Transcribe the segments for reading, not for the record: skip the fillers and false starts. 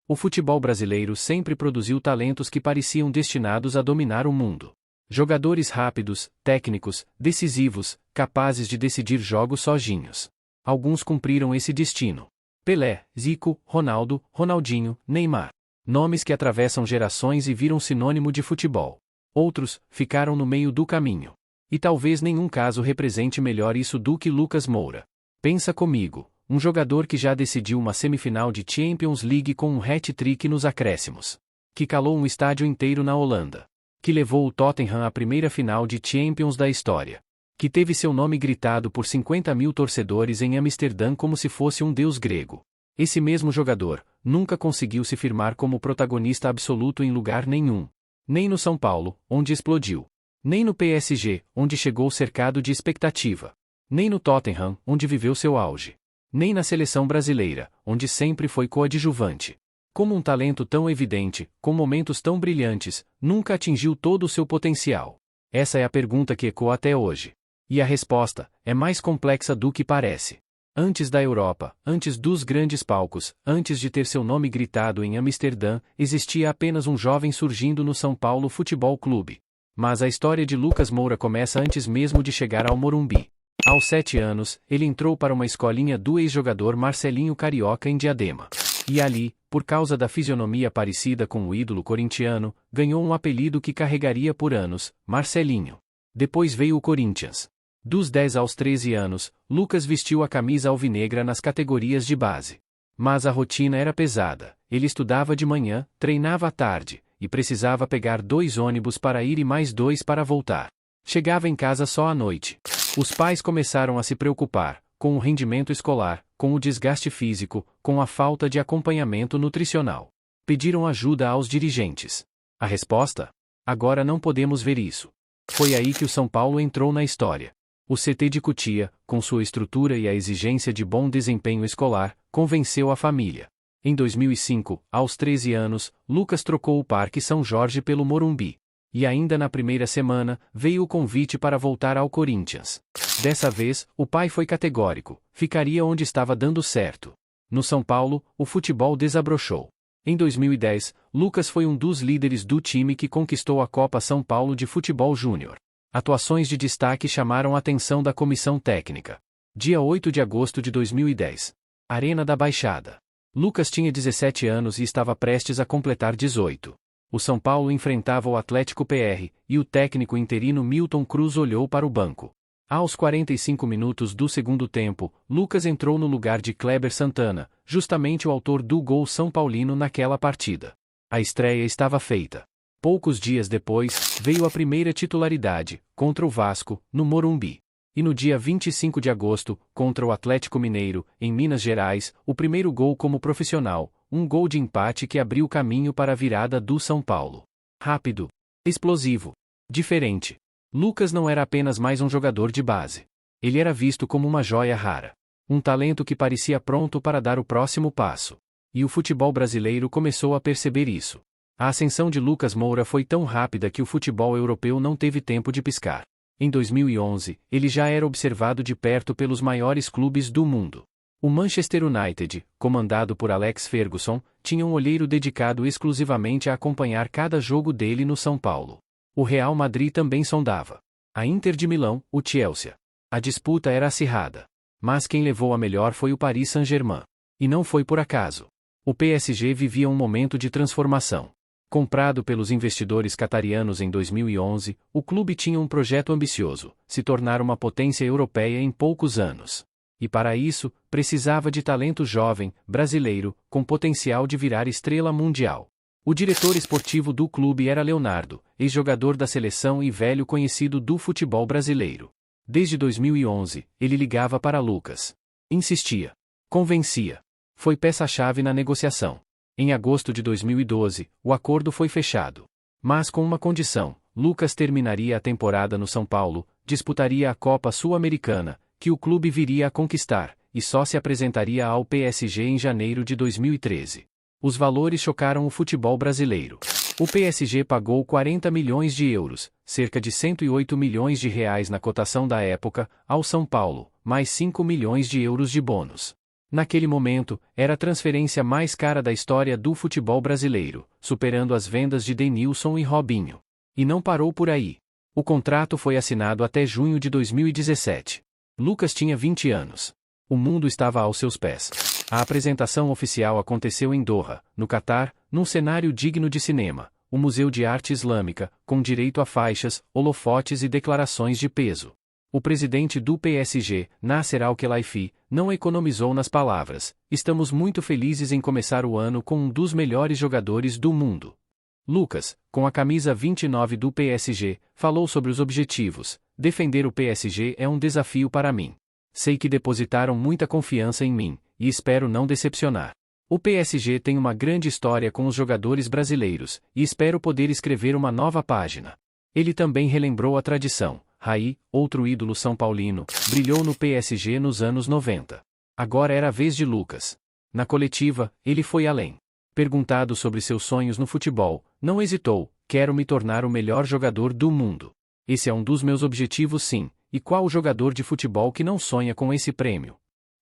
O futebol brasileiro sempre produziu talentos que pareciam destinados a dominar o mundo. Jogadores rápidos, técnicos, decisivos, capazes de decidir jogos sozinhos. Alguns cumpriram esse destino. Pelé, Zico, Ronaldo, Ronaldinho, Neymar. Nomes que atravessam gerações e viram sinônimo de futebol. Outros ficaram no meio do caminho. E talvez nenhum caso represente melhor isso do que Lucas Moura. Pensa comigo, um jogador que já decidiu uma semifinal de Champions League com um hat-trick nos acréscimos. Que calou um estádio inteiro na Holanda. Que levou o Tottenham à primeira final de Champions da história. Que teve seu nome gritado por 50 mil torcedores em Amsterdã como se fosse um deus grego. Esse mesmo jogador nunca conseguiu se firmar como protagonista absoluto em lugar nenhum. Nem no São Paulo, onde explodiu. Nem no PSG, onde chegou cercado de expectativa. Nem no Tottenham, onde viveu seu auge. Nem na seleção brasileira, onde sempre foi coadjuvante. Como um talento tão evidente, com momentos tão brilhantes, nunca atingiu todo o seu potencial? Essa é a pergunta que ecoa até hoje. E a resposta é mais complexa do que parece. Antes da Europa, antes dos grandes palcos, antes de ter seu nome gritado em Amsterdã, existia apenas um jovem surgindo no São Paulo Futebol Clube. Mas a história de Lucas Moura começa antes mesmo de chegar ao Morumbi. Aos 7 anos, ele entrou para uma escolinha do ex-jogador Marcelinho Carioca em Diadema. E ali, por causa da fisionomia parecida com o ídolo corintiano, ganhou um apelido que carregaria por anos, Marcelinho. Depois veio o Corinthians. Dos 10 aos 13 anos, Lucas vestiu a camisa alvinegra nas categorias de base. Mas a rotina era pesada, ele estudava de manhã, treinava à tarde, e precisava pegar 2 ônibus para ir e mais 2 para voltar. Chegava em casa só à noite. Os pais começaram a se preocupar, com o rendimento escolar, com o desgaste físico, com a falta de acompanhamento nutricional. Pediram ajuda aos dirigentes. A resposta? Agora não podemos ver isso. Foi aí que o São Paulo entrou na história. O CT de Cotia, com sua estrutura e a exigência de bom desempenho escolar, convenceu a família. Em 2005, aos 13 anos, Lucas trocou o Parque São Jorge pelo Morumbi. E ainda na primeira semana, veio o convite para voltar ao Corinthians. Dessa vez, o pai foi categórico, ficaria onde estava dando certo. No São Paulo, o futebol desabrochou. Em 2010, Lucas foi um dos líderes do time que conquistou a Copa São Paulo de Futebol Júnior. Atuações de destaque chamaram a atenção da comissão técnica. Dia 8 de agosto de 2010. Arena da Baixada. Lucas tinha 17 anos e estava prestes a completar 18. O São Paulo enfrentava o Atlético PR, e o técnico interino Milton Cruz olhou para o banco. Aos 45 minutos do segundo tempo, Lucas entrou no lugar de Kleber Santana, justamente o autor do gol são paulino naquela partida. A estreia estava feita. Poucos dias depois, veio a primeira titularidade, contra o Vasco, no Morumbi. E no dia 25 de agosto, contra o Atlético Mineiro, em Minas Gerais, o primeiro gol como profissional, um gol de empate que abriu caminho para a virada do São Paulo. Rápido. Explosivo. Diferente. Lucas não era apenas mais um jogador de base. Ele era visto como uma joia rara. Um talento que parecia pronto para dar o próximo passo. E o futebol brasileiro começou a perceber isso. A ascensão de Lucas Moura foi tão rápida que o futebol europeu não teve tempo de piscar. Em 2011, ele já era observado de perto pelos maiores clubes do mundo. O Manchester United, comandado por Alex Ferguson, tinha um olheiro dedicado exclusivamente a acompanhar cada jogo dele no São Paulo. O Real Madrid também sondava. A Inter de Milão, o Chelsea. A disputa era acirrada. Mas quem levou a melhor foi o Paris Saint-Germain. E não foi por acaso. O PSG vivia um momento de transformação. Comprado pelos investidores catarianos em 2011, o clube tinha um projeto ambicioso, se tornar uma potência europeia em poucos anos. E para isso, precisava de talento jovem, brasileiro, com potencial de virar estrela mundial. O diretor esportivo do clube era Leonardo, ex-jogador da seleção e velho conhecido do futebol brasileiro. Desde 2011, ele ligava para Lucas. Insistia. Convencia. Foi peça-chave na negociação. Em agosto de 2012, o acordo foi fechado. Mas com uma condição: Lucas terminaria a temporada no São Paulo, disputaria a Copa Sul-Americana, que o clube viria a conquistar, e só se apresentaria ao PSG em janeiro de 2013. Os valores chocaram o futebol brasileiro. O PSG pagou 40 milhões de euros, cerca de 108 milhões de reais na cotação da época, ao São Paulo, mais 5 milhões de euros de bônus. Naquele momento, era a transferência mais cara da história do futebol brasileiro, superando as vendas de Denilson e Robinho. E não parou por aí. O contrato foi assinado até junho de 2017. Lucas tinha 20 anos. O mundo estava aos seus pés. A apresentação oficial aconteceu em Doha, no Catar, num cenário digno de cinema, o Museu de Arte Islâmica, com direito a faixas, holofotes e declarações de peso. O presidente do PSG, Nasser Al-Khelaifi, não economizou nas palavras: "Estamos muito felizes em começar o ano com um dos melhores jogadores do mundo." Lucas, com a camisa 29 do PSG, falou sobre os objetivos: "Defender o PSG é um desafio para mim. Sei que depositaram muita confiança em mim, e espero não decepcionar. O PSG tem uma grande história com os jogadores brasileiros, e espero poder escrever uma nova página." Ele também relembrou a tradição. Raí, outro ídolo são paulino, brilhou no PSG nos anos 90. Agora era a vez de Lucas. Na coletiva, ele foi além. Perguntado sobre seus sonhos no futebol, não hesitou: "Quero me tornar o melhor jogador do mundo. Esse é um dos meus objetivos, sim, e qual o jogador de futebol que não sonha com esse prêmio?"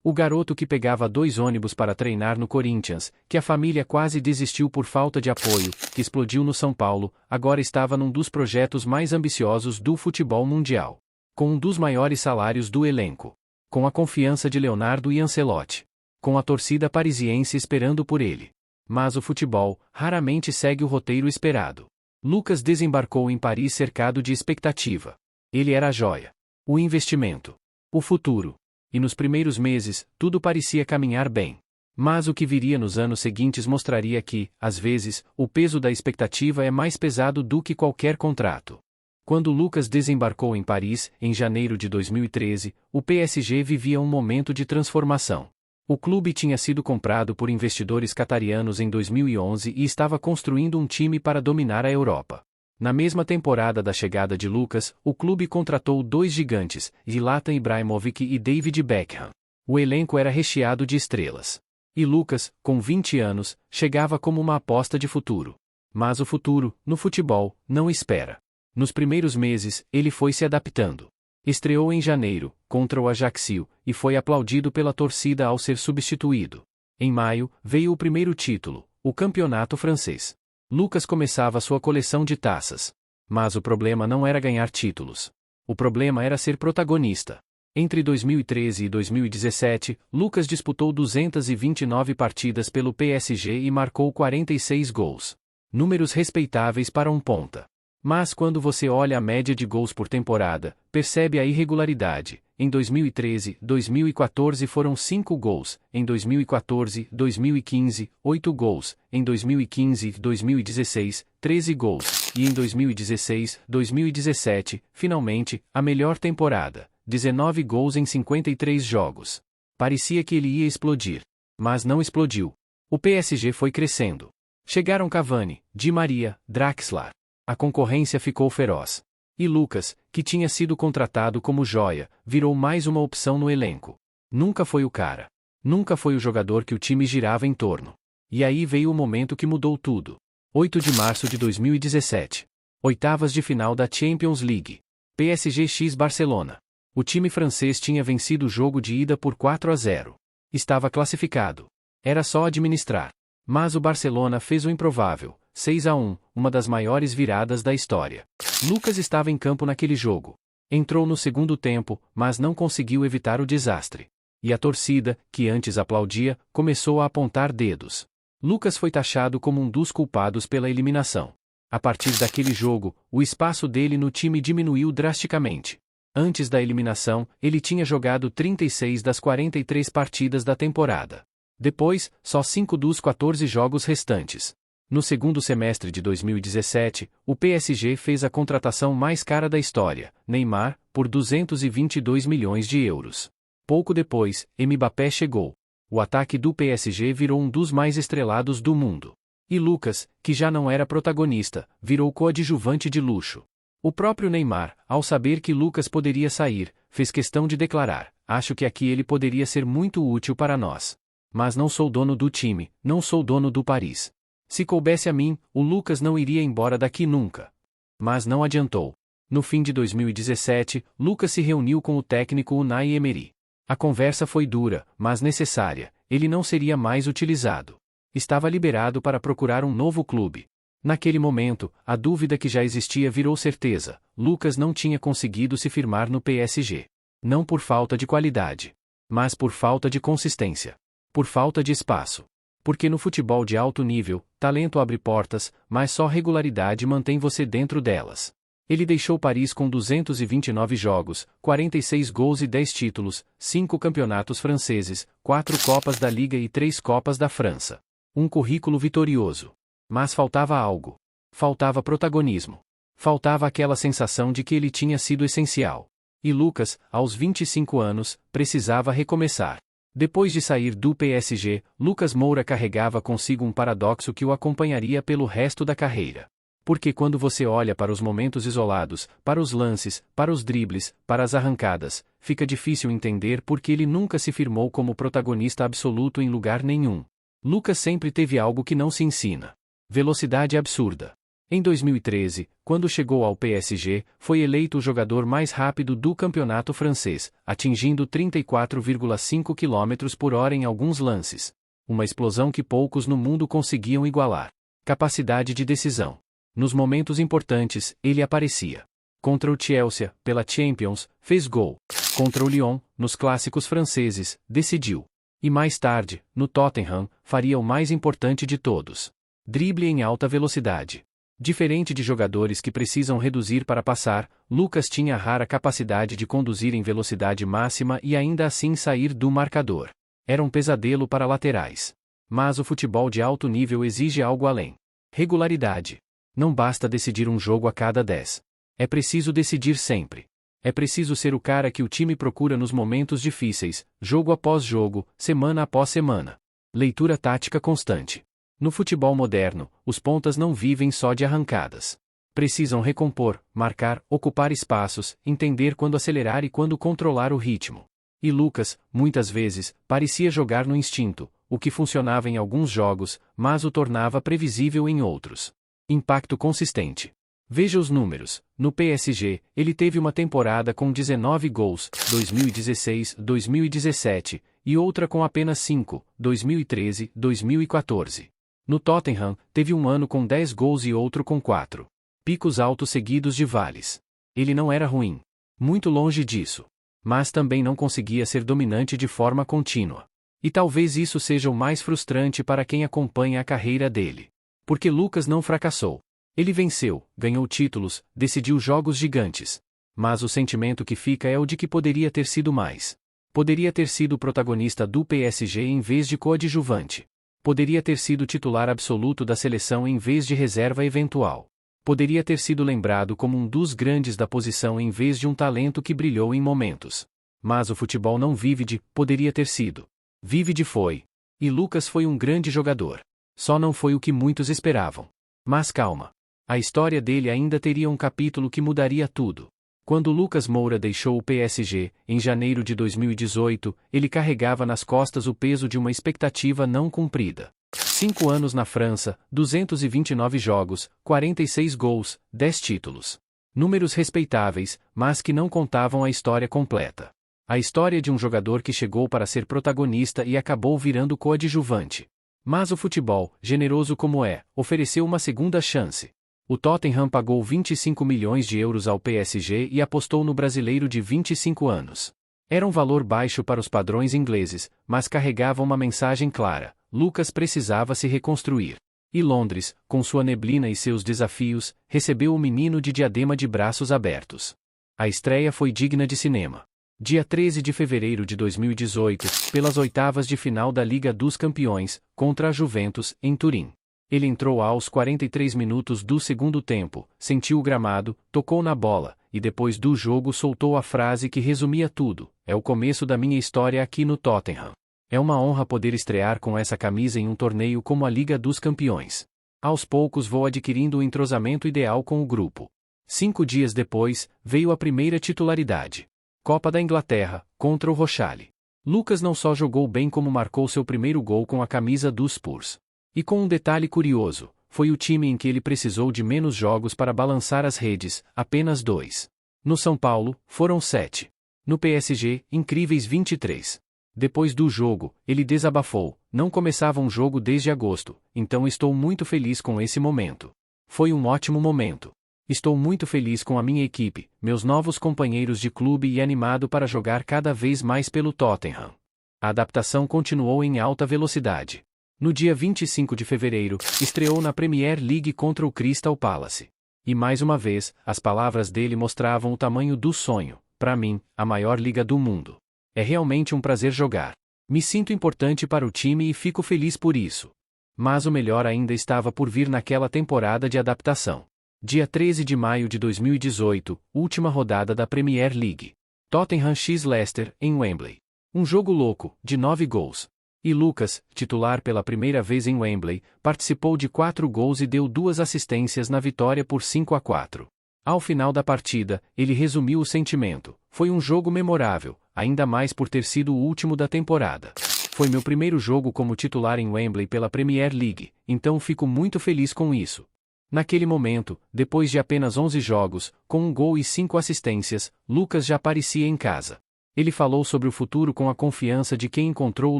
O garoto que pegava 2 ônibus para treinar no Corinthians, que a família quase desistiu por falta de apoio, que explodiu no São Paulo, agora estava num dos projetos mais ambiciosos do futebol mundial. Com um dos maiores salários do elenco. Com a confiança de Leonardo e Ancelotti. Com a torcida parisiense esperando por ele. Mas o futebol raramente segue o roteiro esperado. Lucas desembarcou em Paris cercado de expectativa. Ele era a joia. O investimento. O futuro. E nos primeiros meses, tudo parecia caminhar bem. Mas o que viria nos anos seguintes mostraria que, às vezes, o peso da expectativa é mais pesado do que qualquer contrato. Quando Lucas desembarcou em Paris, em janeiro de 2013, o PSG vivia um momento de transformação. O clube tinha sido comprado por investidores catarianos em 2011 e estava construindo um time para dominar a Europa. Na mesma temporada da chegada de Lucas, o clube contratou 2 gigantes, Zlatan Ibrahimovic e David Beckham. O elenco era recheado de estrelas. E Lucas, com 20 anos, chegava como uma aposta de futuro. Mas o futuro, no futebol, não espera. Nos primeiros meses, ele foi se adaptando. Estreou em janeiro, contra o Ajaccio, e foi aplaudido pela torcida ao ser substituído. Em maio, veio o primeiro título, o campeonato francês. Lucas começava sua coleção de taças. Mas o problema não era ganhar títulos. O problema era ser protagonista. Entre 2013 e 2017, Lucas disputou 229 partidas pelo PSG e marcou 46 gols. Números respeitáveis para um ponta. Mas quando você olha a média de gols por temporada, percebe a irregularidade. Em 2013, 2014 foram 5 gols, em 2014, 2015, 8 gols, em 2015 e 2016, 13 gols, e em 2016, 2017, finalmente, a melhor temporada, 19 gols em 53 jogos. Parecia que ele ia explodir. Mas não explodiu. O PSG foi crescendo. Chegaram Cavani, Di Maria, Draxler. A concorrência ficou feroz. E Lucas, que tinha sido contratado como joia, virou mais uma opção no elenco. Nunca foi o cara. Nunca foi o jogador que o time girava em torno. E aí veio o momento que mudou tudo. 8 de março de 2017. Oitavas de final da Champions League. PSG x Barcelona. O time francês tinha vencido o jogo de ida por 4-0. Estava classificado. Era só administrar. Mas o Barcelona fez o improvável. 6-1, uma das maiores viradas da história. Lucas estava em campo naquele jogo. Entrou no segundo tempo, mas não conseguiu evitar o desastre. E a torcida, que antes aplaudia, começou a apontar dedos. Lucas foi taxado como um dos culpados pela eliminação. A partir daquele jogo, o espaço dele no time diminuiu drasticamente. Antes da eliminação, ele tinha jogado 36 das 43 partidas da temporada. Depois, só 5 dos 14 jogos restantes. No segundo semestre de 2017, o PSG fez a contratação mais cara da história, Neymar, por 222 milhões de euros. Pouco depois, Mbappé chegou. O ataque do PSG virou um dos mais estrelados do mundo. E Lucas, que já não era protagonista, virou coadjuvante de luxo. O próprio Neymar, ao saber que Lucas poderia sair, fez questão de declarar: "Acho que aqui ele poderia ser muito útil para nós. Mas não sou dono do time, não sou dono do Paris. Se coubesse a mim, o Lucas não iria embora daqui nunca." Mas não adiantou. No fim de 2017, Lucas se reuniu com o técnico Unai Emery. A conversa foi dura, mas necessária, ele não seria mais utilizado. Estava liberado para procurar um novo clube. Naquele momento, a dúvida que já existia virou certeza: Lucas não tinha conseguido se firmar no PSG. Não por falta de qualidade, mas por falta de consistência. Por falta de espaço. Porque no futebol de alto nível, talento abre portas, mas só regularidade mantém você dentro delas. Ele deixou Paris com 229 jogos, 46 gols e 10 títulos, 5 campeonatos franceses, 4 Copas da Liga e 3 Copas da França. Um currículo vitorioso. Mas faltava algo. Faltava protagonismo. Faltava aquela sensação de que ele tinha sido essencial. E Lucas, aos 25 anos, precisava recomeçar. Depois de sair do PSG, Lucas Moura carregava consigo um paradoxo que o acompanharia pelo resto da carreira. Porque quando você olha para os momentos isolados, para os lances, para os dribles, para as arrancadas, fica difícil entender por que ele nunca se firmou como protagonista absoluto em lugar nenhum. Lucas sempre teve algo que não se ensina: velocidade absurda. Em 2013, quando chegou ao PSG, foi eleito o jogador mais rápido do campeonato francês, atingindo 34,5 km por hora em alguns lances. Uma explosão que poucos no mundo conseguiam igualar. Capacidade de decisão. Nos momentos importantes, ele aparecia. Contra o Chelsea, pela Champions, fez gol. Contra o Lyon, nos clássicos franceses, decidiu. E mais tarde, no Tottenham, faria o mais importante de todos: drible em alta velocidade. Diferente de jogadores que precisam reduzir para passar, Lucas tinha a rara capacidade de conduzir em velocidade máxima e ainda assim sair do marcador. Era um pesadelo para laterais. Mas o futebol de alto nível exige algo além. Regularidade. Não basta decidir um jogo a cada 10. É preciso decidir sempre. É preciso ser o cara que o time procura nos momentos difíceis, jogo após jogo, semana após semana. Leitura tática constante. No futebol moderno, os pontas não vivem só de arrancadas. Precisam recompor, marcar, ocupar espaços, entender quando acelerar e quando controlar o ritmo. E Lucas, muitas vezes, parecia jogar no instinto, o que funcionava em alguns jogos, mas o tornava previsível em outros. Impacto consistente. Veja os números. No PSG, ele teve uma temporada com 19 gols, 2016-2017, e outra com apenas 5, 2013-2014. No Tottenham, teve um ano com 10 gols e outro com 4. Picos altos seguidos de vales. Ele não era ruim. Muito longe disso. Mas também não conseguia ser dominante de forma contínua. E talvez isso seja o mais frustrante para quem acompanha a carreira dele. Porque Lucas não fracassou. Ele venceu, ganhou títulos, decidiu jogos gigantes. Mas o sentimento que fica é o de que poderia ter sido mais. Poderia ter sido protagonista do PSG em vez de coadjuvante. Poderia ter sido titular absoluto da seleção em vez de reserva eventual. Poderia ter sido lembrado como um dos grandes da posição em vez de um talento que brilhou em momentos. Mas o futebol não vive de poderia ter sido. Vive de foi. E Lucas foi um grande jogador. Só não foi o que muitos esperavam. Mas calma. A história dele ainda teria um capítulo que mudaria tudo. Quando Lucas Moura deixou o PSG, em janeiro de 2018, ele carregava nas costas o peso de uma expectativa não cumprida. 5 anos na França, 229 jogos, 46 gols, 10 títulos. Números respeitáveis, mas que não contavam a história completa. A história de um jogador que chegou para ser protagonista e acabou virando coadjuvante. Mas o futebol, generoso como é, ofereceu uma segunda chance. O Tottenham pagou 25 milhões de euros ao PSG e apostou no brasileiro de 25 anos. Era um valor baixo para os padrões ingleses, mas carregava uma mensagem clara: Lucas precisava se reconstruir. E Londres, com sua neblina e seus desafios, recebeu o menino de diadema de braços abertos. A estreia foi digna de cinema. Dia 13 de fevereiro de 2018, pelas oitavas de final da Liga dos Campeões, contra a Juventus, em Turim. Ele entrou aos 43 minutos do segundo tempo, sentiu o gramado, tocou na bola, e depois do jogo soltou a frase que resumia tudo: é o começo da minha história aqui no Tottenham. É uma honra poder estrear com essa camisa em um torneio como a Liga dos Campeões. Aos poucos vou adquirindo o entrosamento ideal com o grupo. 5 dias depois, veio a primeira titularidade. Copa da Inglaterra, contra o Rochelle. Lucas não só jogou bem como marcou seu primeiro gol com a camisa dos Spurs. E com um detalhe curioso, foi o time em que ele precisou de menos jogos para balançar as redes, apenas 2. No São Paulo, foram 7. No PSG, incríveis 23. Depois do jogo, ele desabafou: "Não começava um jogo desde agosto, então estou muito feliz com esse momento. Foi um ótimo momento. Estou muito feliz com a minha equipe, meus novos companheiros de clube e animado para jogar cada vez mais pelo Tottenham." A adaptação continuou em alta velocidade. No dia 25 de fevereiro, estreou na Premier League contra o Crystal Palace. E mais uma vez, as palavras dele mostravam o tamanho do sonho. "Para mim, a maior liga do mundo. É realmente um prazer jogar. Me sinto importante para o time e fico feliz por isso." Mas o melhor ainda estava por vir naquela temporada de adaptação. Dia 13 de maio de 2018, última rodada da Premier League. Tottenham x Leicester, em Wembley. Um jogo louco, de 9 gols. E Lucas, titular pela primeira vez em Wembley, participou de 4 gols e deu 2 assistências na vitória por 5-4. Ao final da partida, ele resumiu o sentimento: "Foi um jogo memorável, ainda mais por ter sido o último da temporada. Foi meu primeiro jogo como titular em Wembley pela Premier League, então fico muito feliz com isso." Naquele momento, depois de apenas 11 jogos, com 1 gol e 5 assistências, Lucas já parecia em casa. Ele falou sobre o futuro com a confiança de quem encontrou o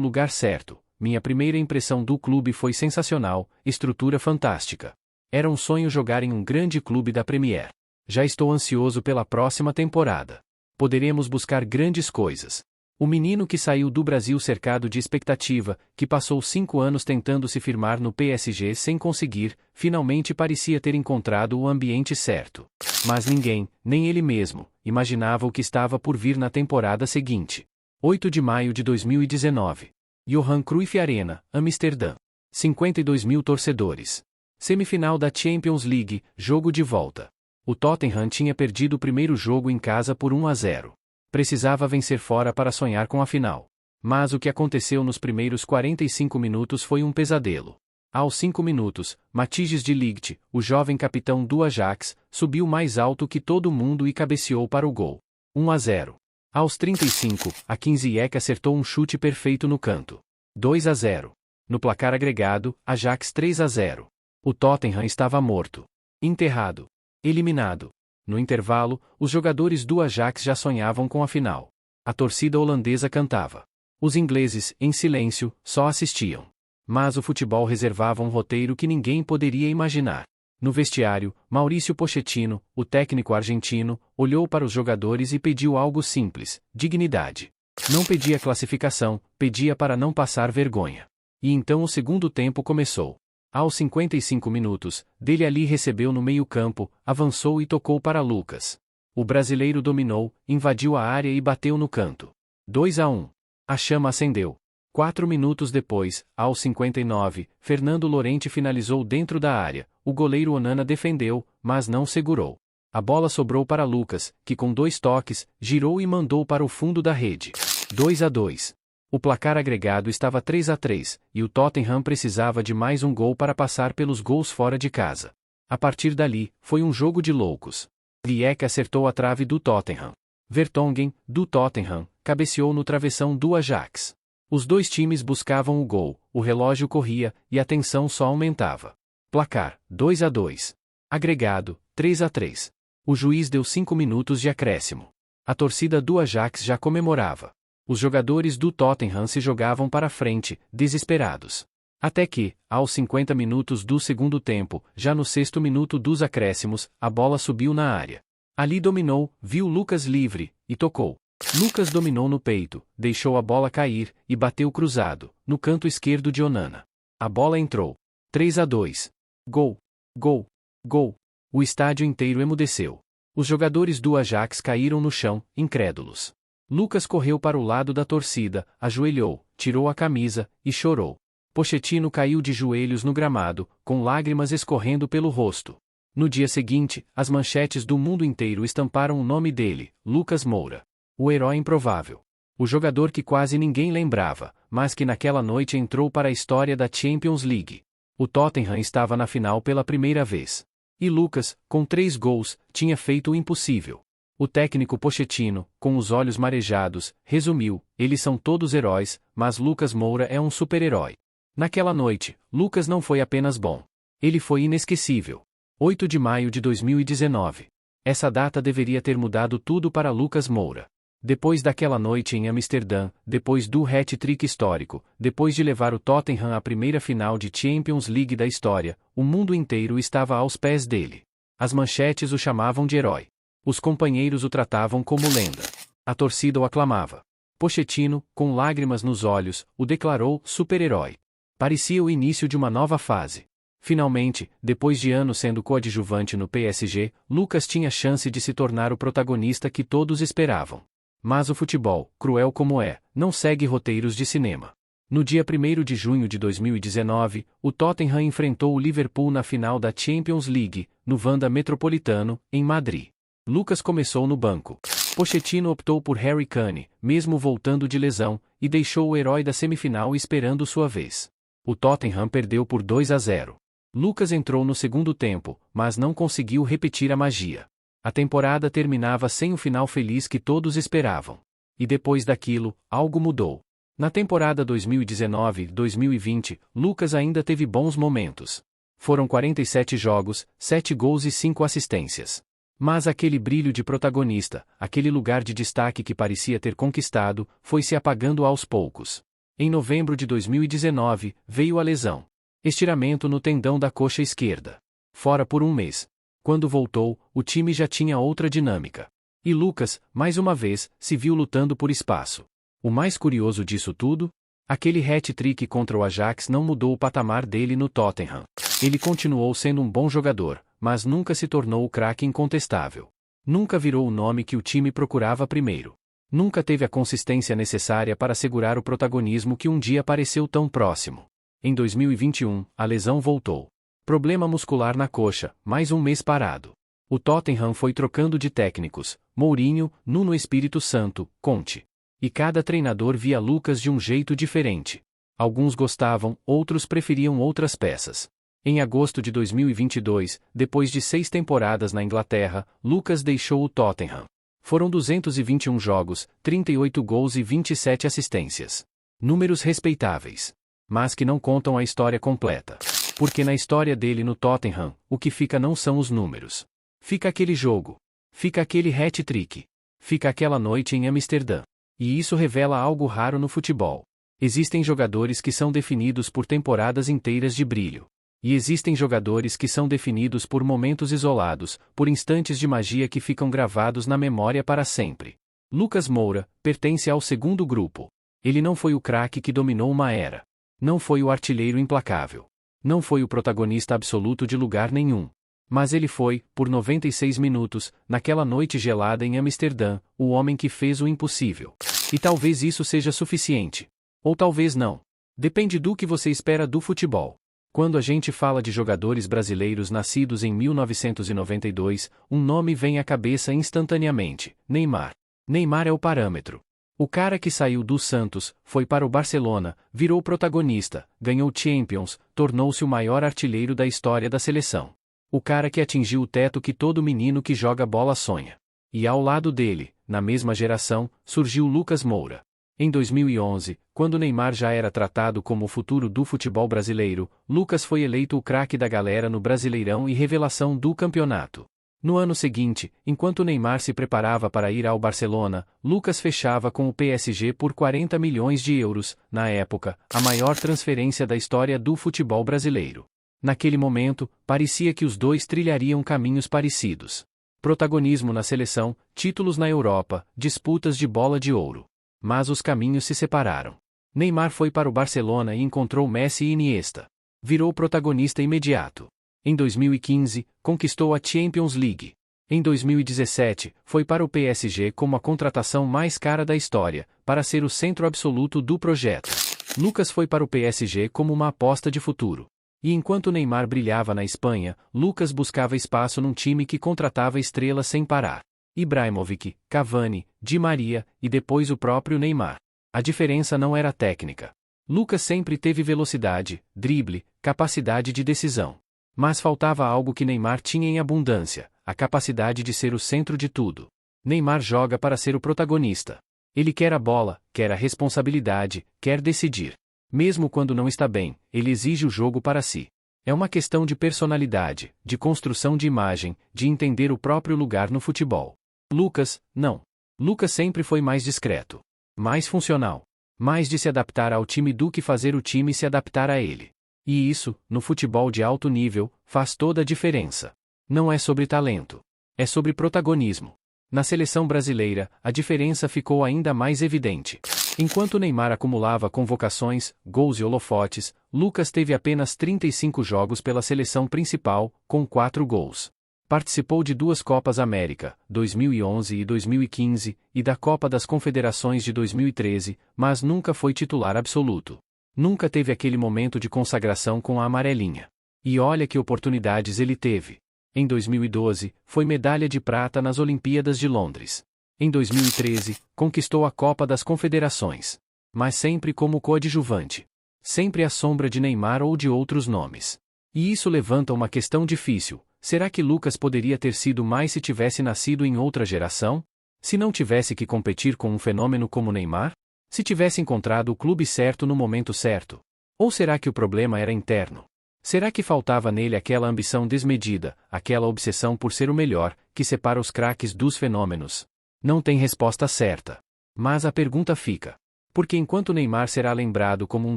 lugar certo. "Minha primeira impressão do clube foi sensacional, estrutura fantástica. Era um sonho jogar em um grande clube da Premier. Já estou ansioso pela próxima temporada. Poderemos buscar grandes coisas." O menino que saiu do Brasil cercado de expectativa, que passou 5 anos tentando se firmar no PSG sem conseguir, finalmente parecia ter encontrado o ambiente certo. Mas ninguém, nem ele mesmo, imaginava o que estava por vir na temporada seguinte. 8 de maio de 2019. Johan Cruyff Arena, Amsterdã. 52 mil torcedores. Semifinal da Champions League, jogo de volta. O Tottenham tinha perdido o primeiro jogo em casa por 1-0. Precisava vencer fora para sonhar com a final. Mas o que aconteceu nos primeiros 45 minutos foi um pesadelo. Aos 5 minutos, Matthijs de Ligt, o jovem capitão do Ajax, subiu mais alto que todo mundo e cabeceou para o gol. 1-0. Aos 35, Akin Ziyech acertou um chute perfeito no canto. 2-0. No placar agregado, Ajax 3-0. O Tottenham estava morto. Enterrado. Eliminado. No intervalo, os jogadores do Ajax já sonhavam com a final. A torcida holandesa cantava. Os ingleses, em silêncio, só assistiam. Mas o futebol reservava um roteiro que ninguém poderia imaginar. No vestiário, Maurício Pochettino, o técnico argentino, olhou para os jogadores e pediu algo simples: dignidade. Não pedia classificação, pedia para não passar vergonha. E então o segundo tempo começou. Aos 55 minutos, Dele Alli recebeu no meio-campo, avançou e tocou para Lucas. O brasileiro dominou, invadiu a área e bateu no canto. 2-1. A chama acendeu. 4 minutos depois, aos 59, Fernando Llorente finalizou dentro da área. O goleiro Onana defendeu, mas não segurou. A bola sobrou para Lucas, que com 2 toques, girou e mandou para o fundo da rede. 2-2. O placar agregado estava 3-3, e o Tottenham precisava de mais um gol para passar pelos gols fora de casa. A partir dali, foi um jogo de loucos. Ziyech acertou a trave do Tottenham. Vertonghen, do Tottenham, cabeceou no travessão do Ajax. Os dois times buscavam o gol, o relógio corria, e a tensão só aumentava. Placar, 2-2. Agregado, 3-3. O juiz deu 5 minutos de acréscimo. A torcida do Ajax já comemorava. Os jogadores do Tottenham se jogavam para frente, desesperados. Até que, aos 50 minutos do segundo tempo, já no 6º minuto dos acréscimos, a bola subiu na área. Ali dominou, viu Lucas livre, e tocou. Lucas dominou no peito, deixou a bola cair, e bateu cruzado, no canto esquerdo de Onana. A bola entrou. 3-2. Gol! Gol! Gol! O estádio inteiro emudeceu. Os jogadores do Ajax caíram no chão, incrédulos. Lucas correu para o lado da torcida, ajoelhou, tirou a camisa, e chorou. Pochettino caiu de joelhos no gramado, com lágrimas escorrendo pelo rosto. No dia seguinte, as manchetes do mundo inteiro estamparam o nome dele, Lucas Moura. O herói improvável. O jogador que quase ninguém lembrava, mas que naquela noite entrou para a história da Champions League. O Tottenham estava na final pela primeira vez. E Lucas, com 3 gols, tinha feito o impossível. O técnico Pochettino, com os olhos marejados, resumiu: eles são todos heróis, mas Lucas Moura é um super-herói. Naquela noite, Lucas não foi apenas bom. Ele foi inesquecível. 8 de maio de 2019. Essa data deveria ter mudado tudo para Lucas Moura. Depois daquela noite em Amsterdã, depois do hat-trick histórico, depois de levar o Tottenham à primeira final de Champions League da história, o mundo inteiro estava aos pés dele. As manchetes o chamavam de herói. Os companheiros o tratavam como lenda. A torcida o aclamava. Pochettino, com lágrimas nos olhos, o declarou super-herói. Parecia o início de uma nova fase. Finalmente, depois de anos sendo coadjuvante no PSG, Lucas tinha chance de se tornar o protagonista que todos esperavam. Mas o futebol, cruel como é, não segue roteiros de cinema. No dia 1º de junho de 2019, o Tottenham enfrentou o Liverpool na final da Champions League, no Wanda Metropolitano, em Madrid. Lucas começou no banco. Pochettino optou por Harry Kane, mesmo voltando de lesão, e deixou o herói da semifinal esperando sua vez. O Tottenham perdeu por 2-0. Lucas entrou no segundo tempo, mas não conseguiu repetir a magia. A temporada terminava sem o final feliz que todos esperavam. E depois daquilo, algo mudou. Na temporada 2019-2020, Lucas ainda teve bons momentos. Foram 47 jogos, 7 gols e 5 assistências. Mas aquele brilho de protagonista, aquele lugar de destaque que parecia ter conquistado, foi se apagando aos poucos. Em novembro de 2019, veio a lesão. Estiramento no tendão da coxa esquerda. Fora por um mês. Quando voltou, o time já tinha outra dinâmica. E Lucas, mais uma vez, se viu lutando por espaço. O mais curioso disso tudo? Aquele hat-trick contra o Ajax não mudou o patamar dele no Tottenham. Ele continuou sendo um bom jogador, mas nunca se tornou o craque incontestável. Nunca virou o nome que o time procurava primeiro. Nunca teve a consistência necessária para segurar o protagonismo que um dia pareceu tão próximo. Em 2021, a lesão voltou. Problema muscular na coxa, mais um mês parado. O Tottenham foi trocando de técnicos, Mourinho, Nuno Espírito Santo, Conte. E cada treinador via Lucas de um jeito diferente. Alguns gostavam, outros preferiam outras peças. Em agosto de 2022, depois de 6 temporadas na Inglaterra, Lucas deixou o Tottenham. Foram 221 jogos, 38 gols e 27 assistências. Números respeitáveis. Mas que não contam a história completa. Porque na história dele no Tottenham, o que fica não são os números. Fica aquele jogo. Fica aquele hat-trick. Fica aquela noite em Amsterdã. E isso revela algo raro no futebol. Existem jogadores que são definidos por temporadas inteiras de brilho. E existem jogadores que são definidos por momentos isolados, por instantes de magia que ficam gravados na memória para sempre. Lucas Moura pertence ao segundo grupo. Ele não foi o craque que dominou uma era. Não foi o artilheiro implacável. Não foi o protagonista absoluto de lugar nenhum. Mas ele foi, por 96 minutos, naquela noite gelada em Amsterdã, o homem que fez o impossível. E talvez isso seja suficiente. Ou talvez não. Depende do que você espera do futebol. Quando a gente fala de jogadores brasileiros nascidos em 1992, um nome vem à cabeça instantaneamente: Neymar. Neymar é o parâmetro. O cara que saiu do Santos, foi para o Barcelona, virou protagonista, ganhou Champions, tornou-se o maior artilheiro da história da seleção. O cara que atingiu o teto que todo menino que joga bola sonha. E ao lado dele, na mesma geração, surgiu Lucas Moura. Em 2011, quando Neymar já era tratado como o futuro do futebol brasileiro, Lucas foi eleito o craque da galera no Brasileirão e revelação do campeonato. No ano seguinte, enquanto Neymar se preparava para ir ao Barcelona, Lucas fechava com o PSG por 40 milhões de euros, na época, a maior transferência da história do futebol brasileiro. Naquele momento, parecia que os dois trilhariam caminhos parecidos. Protagonismo na seleção, títulos na Europa, disputas de bola de ouro. Mas os caminhos se separaram. Neymar foi para o Barcelona e encontrou Messi e Iniesta. Virou protagonista imediato. Em 2015, conquistou a Champions League. Em 2017, foi para o PSG como a contratação mais cara da história, para ser o centro absoluto do projeto. Lucas foi para o PSG como uma aposta de futuro. E enquanto Neymar brilhava na Espanha, Lucas buscava espaço num time que contratava estrelas sem parar. Ibrahimovic, Cavani, Di Maria, e depois o próprio Neymar. A diferença não era técnica. Lucas sempre teve velocidade, drible, capacidade de decisão. Mas faltava algo que Neymar tinha em abundância: a capacidade de ser o centro de tudo. Neymar joga para ser o protagonista. Ele quer a bola, quer a responsabilidade, quer decidir. Mesmo quando não está bem, ele exige o jogo para si. É uma questão de personalidade, de construção de imagem, de entender o próprio lugar no futebol. Lucas, não. Lucas sempre foi mais discreto, mais funcional, mais de se adaptar ao time do que fazer o time se adaptar a ele. E isso, no futebol de alto nível, faz toda a diferença. Não é sobre talento. É sobre protagonismo. Na seleção brasileira, a diferença ficou ainda mais evidente. Enquanto Neymar acumulava convocações, gols e holofotes, Lucas teve apenas 35 jogos pela seleção principal, com 4 gols. Participou de 2 Copas América, 2011 e 2015, e da Copa das Confederações de 2013, mas nunca foi titular absoluto. Nunca teve aquele momento de consagração com a amarelinha. E olha que oportunidades ele teve. Em 2012, foi medalha de prata nas Olimpíadas de Londres. Em 2013, conquistou a Copa das Confederações. Mas sempre como coadjuvante. Sempre à sombra de Neymar ou de outros nomes. E isso levanta uma questão difícil. Será que Lucas poderia ter sido mais se tivesse nascido em outra geração? Se não tivesse que competir com um fenômeno como Neymar? Se tivesse encontrado o clube certo no momento certo? Ou será que o problema era interno? Será que faltava nele aquela ambição desmedida, aquela obsessão por ser o melhor, que separa os craques dos fenômenos? Não tem resposta certa. Mas a pergunta fica. Porque enquanto Neymar será lembrado como um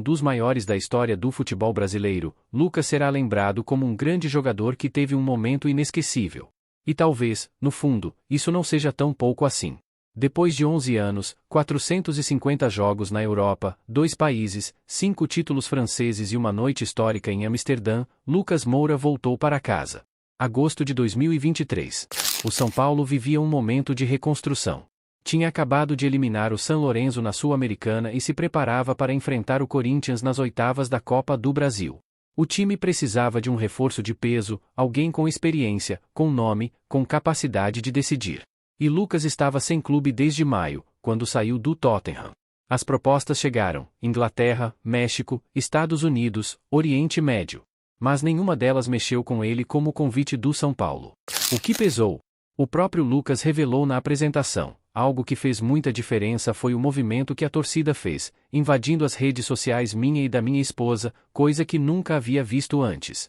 dos maiores da história do futebol brasileiro, Lucas será lembrado como um grande jogador que teve um momento inesquecível. E talvez, no fundo, isso não seja tão pouco assim. Depois de 11 anos, 450 jogos na Europa, 2 países, 5 títulos franceses e uma noite histórica em Amsterdã, Lucas Moura voltou para casa. Agosto de 2023. O São Paulo vivia um momento de reconstrução. Tinha acabado de eliminar o San Lorenzo na Sul-Americana e se preparava para enfrentar o Corinthians nas oitavas da Copa do Brasil. O time precisava de um reforço de peso, alguém com experiência, com nome, com capacidade de decidir. E Lucas estava sem clube desde maio, quando saiu do Tottenham. As propostas chegaram: Inglaterra, México, Estados Unidos, Oriente Médio. Mas nenhuma delas mexeu com ele como o convite do São Paulo. O que pesou? O próprio Lucas revelou na apresentação. Algo que fez muita diferença foi o movimento que a torcida fez, invadindo as redes sociais minha e da minha esposa, coisa que nunca havia visto antes.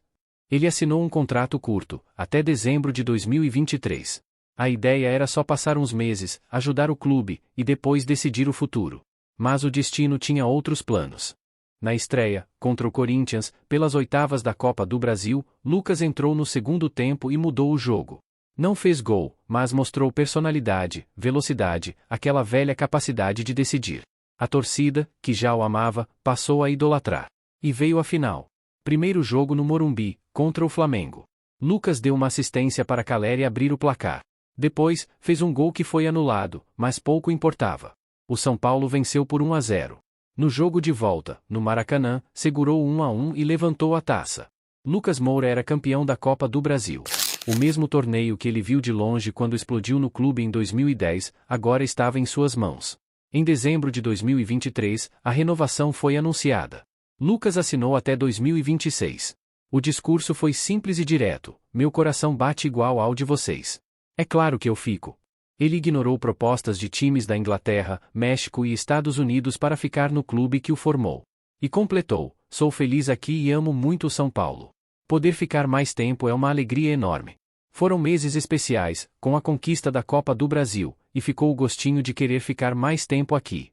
Ele assinou um contrato curto, até dezembro de 2023. A ideia era só passar uns meses, ajudar o clube, e depois decidir o futuro. Mas o destino tinha outros planos. Na estreia, contra o Corinthians, pelas oitavas da Copa do Brasil, Lucas entrou no segundo tempo e mudou o jogo. Não fez gol, mas mostrou personalidade, velocidade, aquela velha capacidade de decidir. A torcida, que já o amava, passou a idolatrar. E veio a final. Primeiro jogo no Morumbi, contra o Flamengo. Lucas deu uma assistência para Caleri abrir o placar. Depois, fez um gol que foi anulado, mas pouco importava. O São Paulo venceu por 1-0. No jogo de volta, no Maracanã, segurou 1-1 e levantou a taça. Lucas Moura era campeão da Copa do Brasil. O mesmo torneio que ele viu de longe quando explodiu no clube em 2010, agora estava em suas mãos. Em dezembro de 2023, a renovação foi anunciada. Lucas assinou até 2026. O discurso foi simples e direto: meu coração bate igual ao de vocês. É claro que eu fico. Ele ignorou propostas de times da Inglaterra, México e Estados Unidos para ficar no clube que o formou. E completou: sou feliz aqui e amo muito o São Paulo. Poder ficar mais tempo é uma alegria enorme. Foram meses especiais, com a conquista da Copa do Brasil, e ficou o gostinho de querer ficar mais tempo aqui.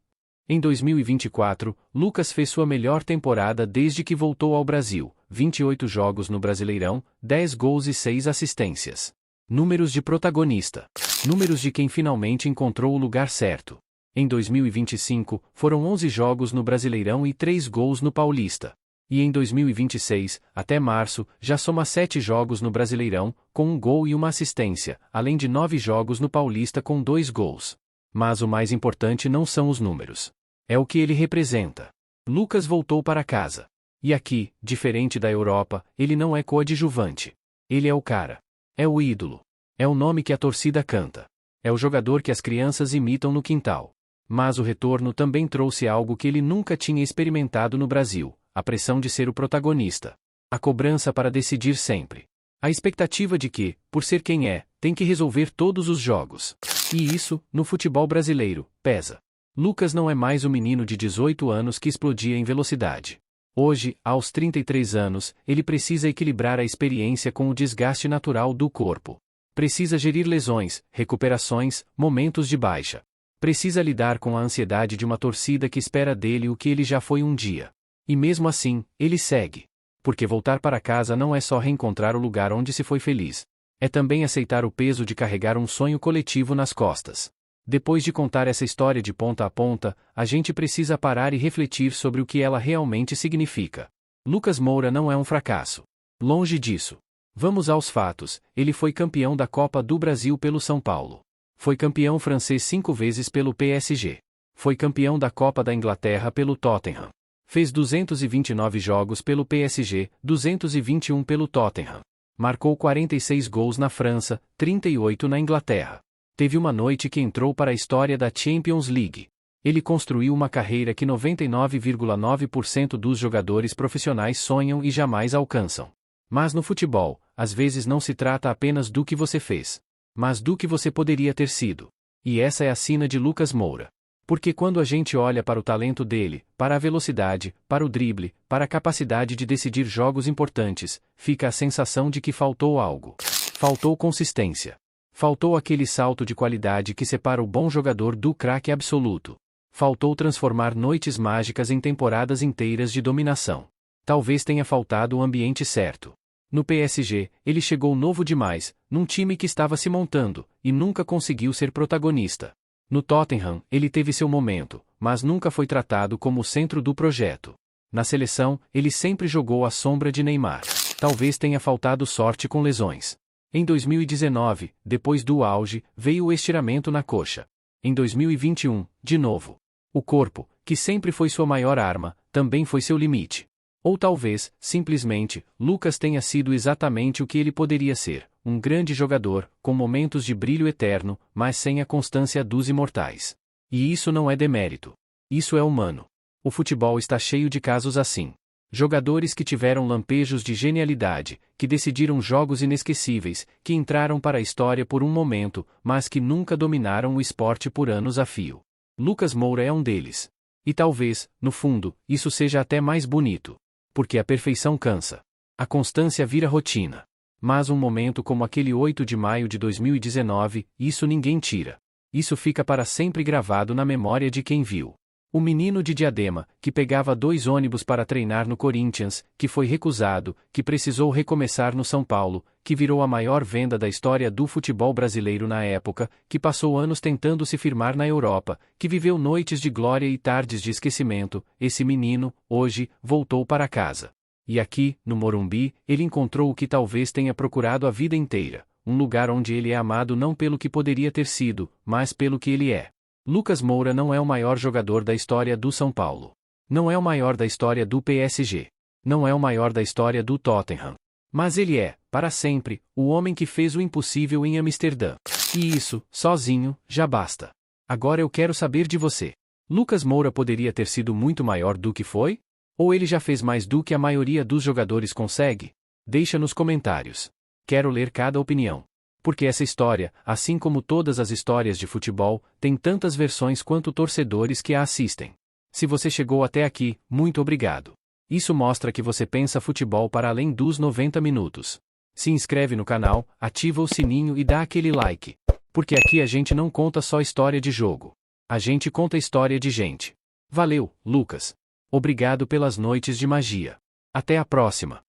Em 2024, Lucas fez sua melhor temporada desde que voltou ao Brasil: 28 jogos no Brasileirão, 10 gols e 6 assistências. Números de protagonista. Números de quem finalmente encontrou o lugar certo. Em 2025, foram 11 jogos no Brasileirão e 3 gols no Paulista. E em 2026, até março, já soma 7 jogos no Brasileirão, com 1 gol e 1 assistência, além de 9 jogos no Paulista com 2 gols. Mas o mais importante não são os números. É o que ele representa. Lucas voltou para casa. E aqui, diferente da Europa, ele não é coadjuvante. Ele é o cara. É o ídolo. É o nome que a torcida canta. É o jogador que as crianças imitam no quintal. Mas o retorno também trouxe algo que ele nunca tinha experimentado no Brasil: a pressão de ser o protagonista. A cobrança para decidir sempre. A expectativa de que, por ser quem é, tem que resolver todos os jogos. E isso, no futebol brasileiro, pesa. Lucas não é mais o menino de 18 anos que explodia em velocidade. Hoje, aos 33 anos, ele precisa equilibrar a experiência com o desgaste natural do corpo. Precisa gerir lesões, recuperações, momentos de baixa. Precisa lidar com a ansiedade de uma torcida que espera dele o que ele já foi um dia. E mesmo assim, ele segue. Porque voltar para casa não é só reencontrar o lugar onde se foi feliz. É também aceitar o peso de carregar um sonho coletivo nas costas. Depois de contar essa história de ponta a ponta, a gente precisa parar e refletir sobre o que ela realmente significa. Lucas Moura não é um fracasso. Longe disso. Vamos aos fatos: ele foi campeão da Copa do Brasil pelo São Paulo. Foi campeão francês 5 vezes pelo PSG. Foi campeão da Copa da Inglaterra pelo Tottenham. Fez 229 jogos pelo PSG, 221 pelo Tottenham. Marcou 46 gols na França, 38 na Inglaterra. Teve uma noite que entrou para a história da Champions League. Ele construiu uma carreira que 99,9% dos jogadores profissionais sonham e jamais alcançam. Mas no futebol, às vezes não se trata apenas do que você fez, mas do que você poderia ter sido. E essa é a sina de Lucas Moura. Porque quando a gente olha para o talento dele, para a velocidade, para o drible, para a capacidade de decidir jogos importantes, fica a sensação de que faltou algo. Faltou consistência. Faltou aquele salto de qualidade que separa o bom jogador do craque absoluto. Faltou transformar noites mágicas em temporadas inteiras de dominação. Talvez tenha faltado o ambiente certo. No PSG, ele chegou novo demais, num time que estava se montando, e nunca conseguiu ser protagonista. No Tottenham, ele teve seu momento, mas nunca foi tratado como o centro do projeto. Na seleção, ele sempre jogou à sombra de Neymar. Talvez tenha faltado sorte com lesões. Em 2019, depois do auge, veio o estiramento na coxa. Em 2021, de novo. O corpo, que sempre foi sua maior arma, também foi seu limite. Ou talvez, simplesmente, Lucas tenha sido exatamente o que ele poderia ser, um grande jogador, com momentos de brilho eterno, mas sem a constância dos imortais. E isso não é demérito. Isso é humano. O futebol está cheio de casos assim. Jogadores que tiveram lampejos de genialidade, que decidiram jogos inesquecíveis, que entraram para a história por um momento, mas que nunca dominaram o esporte por anos a fio. Lucas Moura é um deles. E talvez, no fundo, isso seja até mais bonito. Porque a perfeição cansa. A constância vira rotina. Mas um momento como aquele 8 de maio de 2019, isso ninguém tira. Isso fica para sempre gravado na memória de quem viu. O menino de Diadema, que pegava 2 ônibus para treinar no Corinthians, que foi recusado, que precisou recomeçar no São Paulo, que virou a maior venda da história do futebol brasileiro na época, que passou anos tentando se firmar na Europa, que viveu noites de glória e tardes de esquecimento, esse menino, hoje, voltou para casa. E aqui, no Morumbi, ele encontrou o que talvez tenha procurado a vida inteira, um lugar onde ele é amado não pelo que poderia ter sido, mas pelo que ele é. Lucas Moura não é o maior jogador da história do São Paulo. Não é o maior da história do PSG. Não é o maior da história do Tottenham. Mas ele é, para sempre, o homem que fez o impossível em Amsterdã. E isso, sozinho, já basta. Agora eu quero saber de você. Lucas Moura poderia ter sido muito maior do que foi? Ou ele já fez mais do que a maioria dos jogadores consegue? Deixa nos comentários. Quero ler cada opinião. Porque essa história, assim como todas as histórias de futebol, tem tantas versões quanto torcedores que a assistem. Se você chegou até aqui, muito obrigado. Isso mostra que você pensa futebol para além dos 90 minutos. Se inscreve no canal, ativa o sininho e dá aquele like. Porque aqui a gente não conta só história de jogo. A gente conta história de gente. Valeu, Lucas. Obrigado pelas noites de magia. Até a próxima.